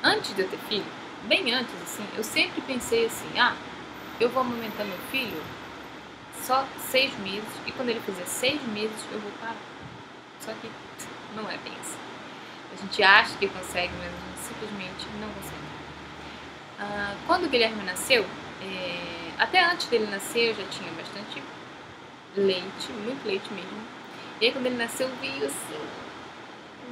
Antes de eu ter filho, bem antes, assim, eu sempre pensei assim, eu vou amamentar meu filho só 6 meses, e quando ele fizer 6 meses eu vou parar. Só que não é bem assim. A gente acha que consegue, mas a gente simplesmente não consegue. Quando o Guilherme nasceu, até antes dele nascer eu já tinha bastante leite, muito leite mesmo. E aí quando ele nasceu veio assim,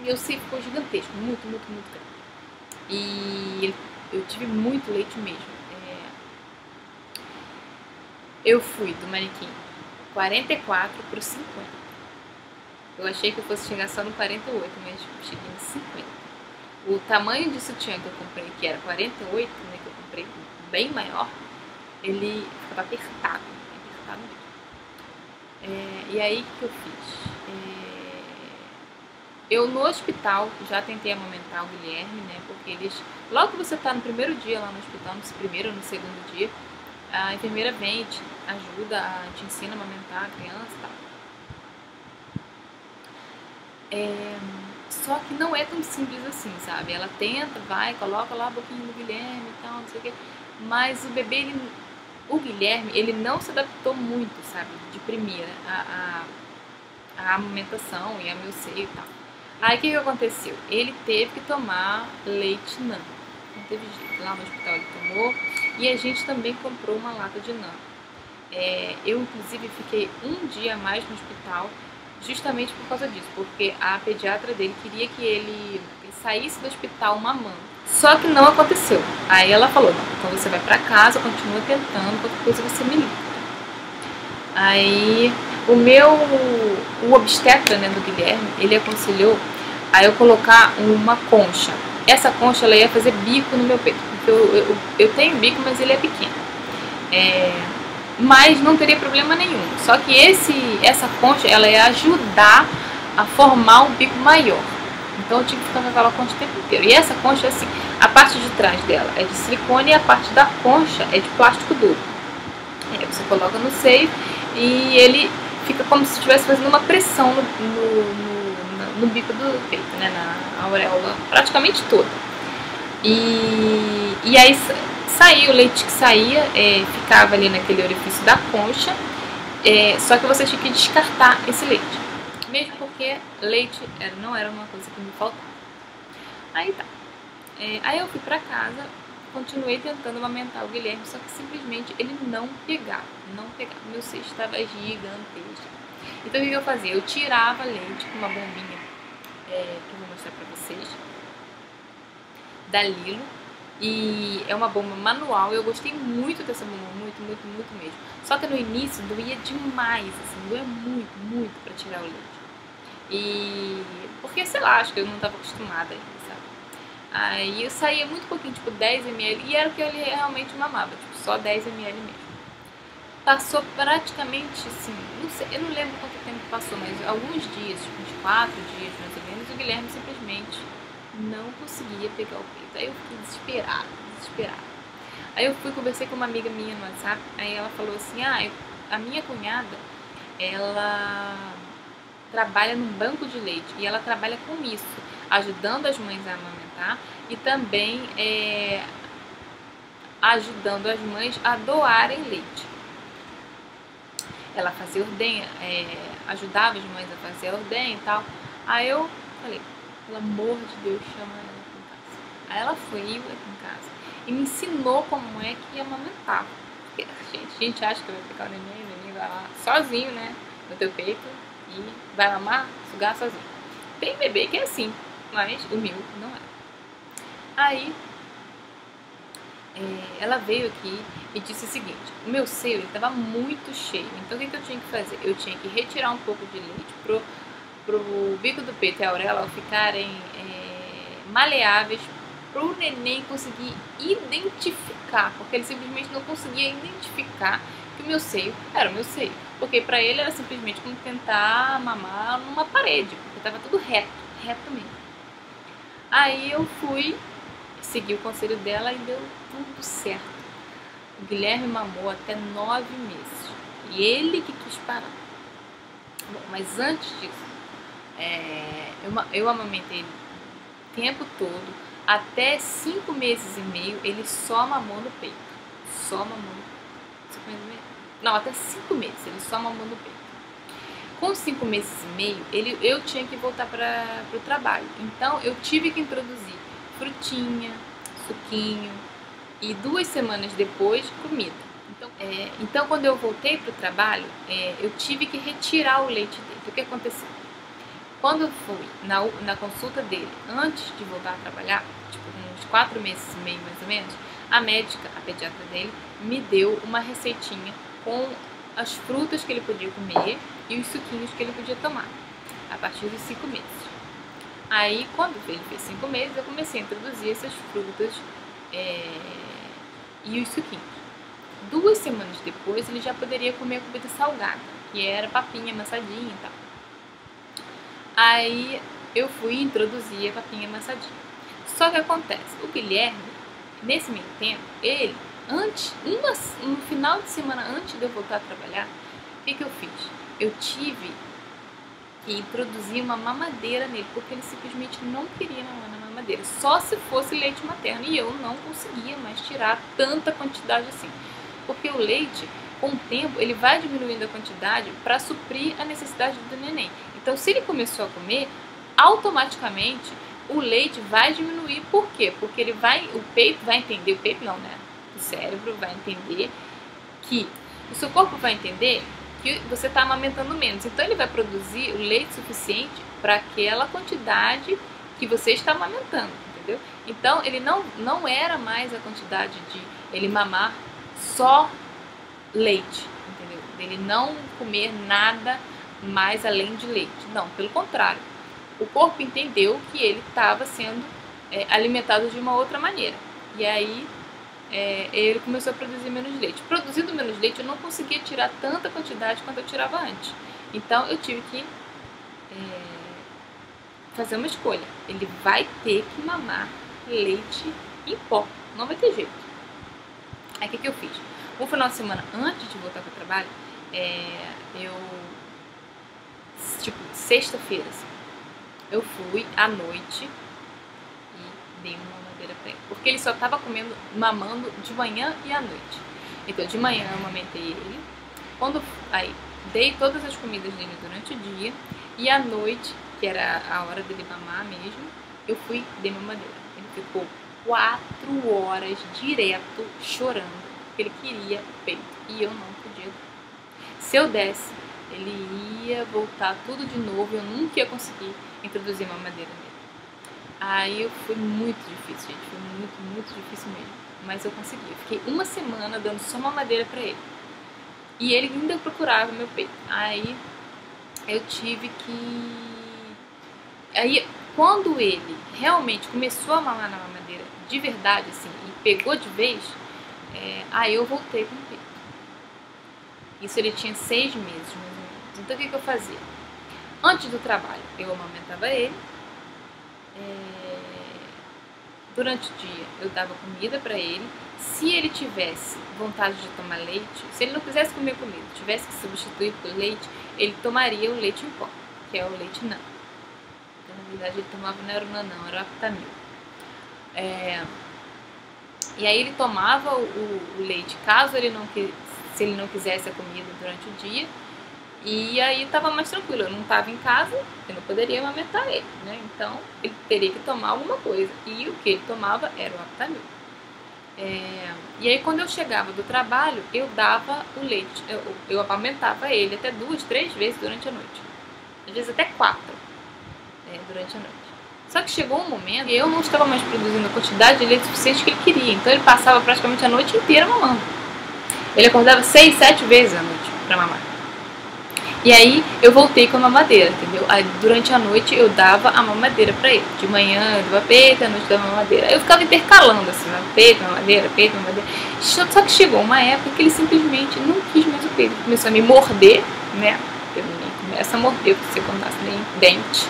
meu seio ficou gigantesco, muito, muito, muito grande. E eu tive muito leite mesmo. Eu fui do manequim 44 para o 50. Eu achei que eu fosse chegar só no 48, mas cheguei no 50. O tamanho de sutiã que eu comprei, que era 48, né, que eu comprei bem maior, ele ficava apertado mesmo. E aí, o que eu fiz? Eu no hospital já tentei amamentar o Guilherme, né, porque eles, logo que você tá no primeiro dia lá no hospital, no primeiro ou no segundo dia, a enfermeira vem, te ajuda, te ensina a amamentar a criança e tal. Só que não é tão simples assim, sabe? Ela tenta, vai, coloca lá a boquinha do Guilherme e tal, não sei o quê. Mas o bebê, o Guilherme, ele não se adaptou muito, sabe? De primeira, a amamentação e a meu seio e tal. Aí o que aconteceu? Ele teve que tomar leite NAN. Não teve jeito. Lá no hospital ele tomou. E a gente também comprou uma lata de NAN. Eu, inclusive, fiquei um dia a mais no hospital justamente por causa disso, porque a pediatra dele queria que ele saísse do hospital mamando. Só que não aconteceu. Aí ela falou, não, então você vai pra casa, continua tentando, qualquer coisa você me liga. Aí o obstetra, né, do Guilherme, ele aconselhou a eu colocar uma concha. Essa concha ela ia fazer bico no meu peito, porque eu tenho bico, mas ele é pequeno. Mas não teria problema nenhum. Só que essa concha ela ia ajudar a formar um bico maior. Então eu tive que ficar com aquela concha o tempo inteiro. E essa concha, assim, a parte de trás dela é de silicone e a parte da concha é de plástico duro. Você coloca no seio e ele fica como se estivesse fazendo uma pressão no bico do peito, né, na auréola, praticamente toda. E aí saía o leite que saía, ficava ali naquele orifício da concha, só que você tinha que descartar esse leite, mesmo porque leite não era uma coisa que me faltava. Aí tá. Aí eu fui pra casa, continuei tentando amamentar o Guilherme, só que simplesmente ele não pegava. Meu seio estava gigantesco. Então o que eu fazia? Eu tirava leite com uma bombinha, que eu vou mostrar pra vocês, da Lilo. E é uma bomba manual, eu gostei muito dessa bomba, muito, muito, muito mesmo. Só que no início doía demais, assim, doía muito, muito pra tirar o leite. Porque, sei lá, acho que eu não estava acostumada ainda, sabe? Aí eu saía muito pouquinho, tipo 10 ml, e era o que ele realmente mamava, tipo só 10 ml mesmo. Passou praticamente, assim, não sei, eu não lembro quanto tempo passou, mas alguns dias, tipo uns 4 dias mais ou menos, o Guilherme simplesmente não conseguia pegar o peito. Aí eu fiquei desesperada. Aí eu conversei com uma amiga minha no WhatsApp, aí ela falou assim, a minha cunhada, ela trabalha num banco de leite e ela trabalha com isso, ajudando as mães a amamentar e também ajudando as mães a doarem leite. Ela fazia ordenha, ajudava as mães a fazer a ordenha e tal. Aí eu falei, pelo amor de Deus, chama ela aqui em casa. Aí ela foi aqui em casa e me ensinou como é que amamentava. Porque a gente acha que vai pegar o neném vai lá sozinho, né, no teu peito e vai mamar, sugar sozinho. Tem bebê que é assim, mas o meu não é. Aí ela veio aqui e disse o seguinte, o meu seio estava muito cheio, então o que eu tinha que fazer? Eu tinha que retirar um pouco de leite pro bico do peito e a auréola ficarem maleáveis, pro neném conseguir identificar, porque ele simplesmente não conseguia identificar que o meu seio era o meu seio, porque pra ele era simplesmente como tentar mamar numa parede, porque estava tudo reto mesmo. Aí eu fui segui o conselho dela e deu tudo certo. O Guilherme mamou até 9 meses. E ele que quis parar. Bom, mas antes disso, eu amamentei tempo todo, até 5 meses e meio, ele só mamou no peito. Só mamou no peito. 5 meses e meio? Não, até 5 meses, ele só mamou no peito. Com 5 meses e meio, eu tinha que voltar para o trabalho. Então, eu tive que introduzir frutinha, suquinho e 2 semanas depois, comida. Então quando eu voltei para o trabalho, eu tive que retirar o leite dele. O que aconteceu? Quando eu fui na consulta dele, antes de voltar a trabalhar, tipo uns 4 meses e meio mais ou menos, a médica, a pediatra dele, me deu uma receitinha com as frutas que ele podia comer e os suquinhos que ele podia tomar, a partir dos 5 meses. Aí, quando ele fez 5 meses, eu comecei a introduzir essas frutas e os suquinhos. 2 semanas depois, ele já poderia comer a comida salgada, que era papinha amassadinha e tal. Aí, eu fui introduzir a papinha amassadinha. Só que acontece, o Guilherme, nesse meio tempo, ele, no final de semana antes de eu voltar a trabalhar, o que eu fiz? Eu tive que introduzir uma mamadeira nele, porque ele simplesmente não queria mamar na mamadeira, só se fosse leite materno, e eu não conseguia mais tirar tanta quantidade assim, porque o leite, com o tempo, ele vai diminuindo a quantidade para suprir a necessidade do neném. Então, se ele começou a comer, automaticamente o leite vai diminuir. Por quê? Porque o peito vai entender, o peito não, né? O cérebro vai entender que, o seu corpo vai entender que você está amamentando menos. Então ele vai produzir o leite suficiente para aquela quantidade que você está amamentando, entendeu? Então ele não era mais a quantidade de ele mamar só leite, entendeu? Ele não comer nada mais além de leite. Não, pelo contrário. O corpo entendeu que ele estava sendo alimentado de uma outra maneira. E aí ele começou a produzir menos leite. Produzindo menos leite, eu não conseguia tirar tanta quantidade quanto eu tirava antes. Então eu tive que fazer uma escolha. Ele vai ter que mamar leite em pó. Não vai ter jeito. Aí o que eu fiz? Um final de semana antes de voltar para o trabalho, tipo, sexta-feira, assim, eu fui à noite e dei uma mamadeira pra ele. Porque ele só tava mamando de manhã e à noite. Então, de manhã eu amamentei ele. Aí, dei todas as comidas dele durante o dia. E à noite, que era a hora dele mamar mesmo, eu fui e dei mamadeira. Ele ficou 4 horas direto chorando, porque ele queria o peito. E eu não podia. Se eu desse, ele ia voltar tudo de novo, eu nunca ia conseguir introduzir mamadeira nele. Aí foi muito difícil, gente, foi muito, muito difícil mesmo, mas eu consegui. Eu fiquei uma semana dando só mamadeira pra ele, e ele ainda procurava meu peito. Aí eu tive que... Aí quando ele realmente começou a mamar na mamadeira de verdade, assim, e pegou de vez, aí eu voltei com o peito. Isso ele tinha 6 meses, mais ou menos. Então o que eu fazia? Antes do trabalho, eu amamentava ele. Durante o dia, eu dava comida pra ele. Se ele tivesse vontade de tomar leite, se ele não quisesse comer comida, tivesse que substituir por leite, ele tomaria o leite em pó, que é o leite NAN. Então, na verdade, ele tomava, não era o NAN, não, era o Aptamil. E aí ele tomava o leite, caso se ele não quisesse a comida durante o dia. E aí estava mais tranquilo, eu não estava em casa, eu não poderia amamentar ele, né? Então ele teria que tomar alguma coisa. E o que ele tomava era o Aptamil. E aí quando eu chegava do trabalho, eu dava o leite, eu amamentava ele até 2, 3 vezes durante a noite. Às vezes até 4 durante a noite. Só que chegou um momento que eu não estava mais produzindo a quantidade de leite suficiente que ele queria. Então ele passava praticamente a noite inteira mamando. Ele acordava 6, 7 vezes à noite para mamar. E aí eu voltei com a mamadeira, entendeu? Aí durante a noite eu dava a mamadeira pra ele. De manhã eu dava peito, à noite eu dava mamadeira. Aí eu ficava intercalando assim, peito, mamadeira, peito, mamadeira. Só que chegou uma época que ele simplesmente não quis mais o peito. Ele começou a me morder, né? Porque ninguém começa a morder porque você nasce nem dente.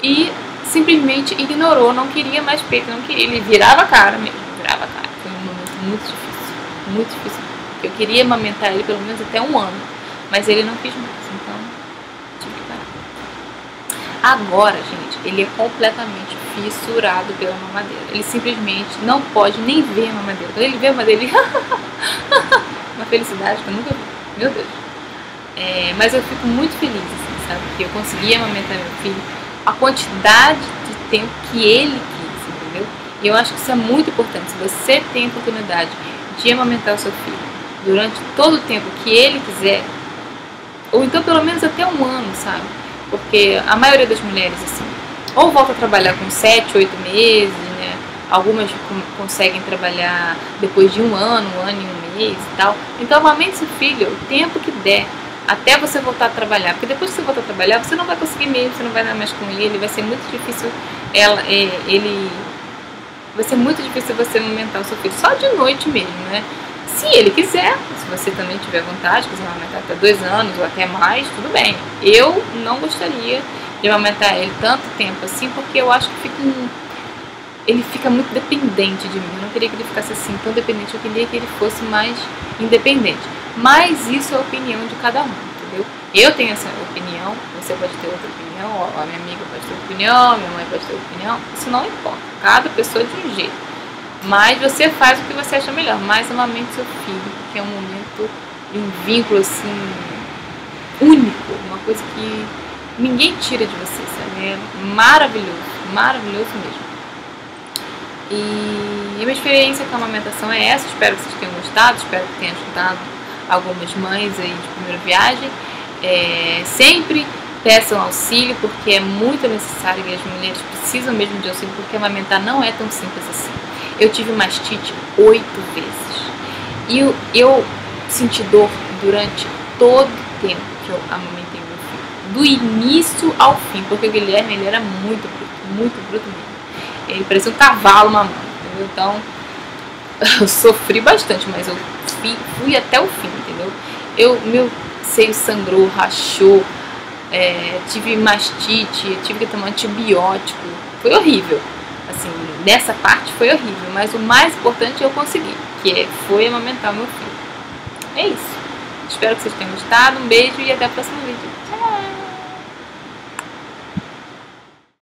E simplesmente ignorou, não queria mais peito, não queria. Ele virava a cara mesmo, virava a cara. Foi um momento muito difícil, muito difícil. Eu queria amamentar ele pelo menos até 1 ano. Mas ele não quis mais, então tive que parar. Agora, gente, ele é completamente fissurado pela mamadeira. Ele simplesmente não pode nem ver a mamadeira. Quando ele vê a mamadeira, ele... uma felicidade que eu nunca vi. Meu Deus. Mas eu fico muito feliz, assim, sabe? Porque eu consegui amamentar meu filho a quantidade de tempo que ele quis, entendeu? E eu acho que isso é muito importante. Se você tem a oportunidade de amamentar o seu filho durante todo o tempo que ele quiser, ou então pelo menos até um ano, sabe? Porque a maioria das mulheres, assim, ou volta a trabalhar com 7, 8 meses, né? Algumas conseguem trabalhar depois de um ano e um mês e tal. Então amamente seu filho o tempo que der, até você voltar a trabalhar. Porque depois que você voltar a trabalhar, você não vai conseguir mesmo, você não vai dar mais com ele, vai ser muito difícil vai ser muito difícil você amamentar o seu filho só de noite mesmo, né? Se ele quiser, se você também tiver vontade, quiser amamentar até 2 anos ou até mais, tudo bem. Eu não gostaria de amamentar ele tanto tempo assim, porque eu acho que ele fica muito dependente de mim. Eu não queria que ele ficasse assim tão dependente, eu queria que ele fosse mais independente. Mas isso é a opinião de cada um, entendeu? Eu tenho essa opinião, você pode ter outra opinião, a minha amiga pode ter outra opinião, minha mãe pode ter outra opinião, isso não importa, cada pessoa de um jeito. Mas você faz o que você acha melhor, mas amamente seu filho, porque é um momento de um vínculo assim, único, uma coisa que ninguém tira de você, sabe? É maravilhoso, maravilhoso mesmo. E a minha experiência com a amamentação é essa, espero que vocês tenham gostado, espero que tenha ajudado algumas mães aí de primeira viagem. Sempre peçam auxílio, porque é muito necessário e as mulheres precisam mesmo de auxílio, porque amamentar não é tão simples assim. Eu tive mastite 8 vezes e eu senti dor durante todo o tempo que eu amamentei meu filho, do início ao fim, porque o Guilherme ele era muito bruto mesmo. Ele parecia um cavalo mamando, entendeu? Então eu sofri bastante, mas eu fui até o fim, entendeu? Meu seio sangrou, rachou, tive mastite, tive que tomar antibiótico, foi horrível. Assim, nessa parte foi horrível, mas o mais importante eu consegui, que foi amamentar meu filho. É isso. Espero que vocês tenham gostado, um beijo e até o próximo vídeo. Tchau!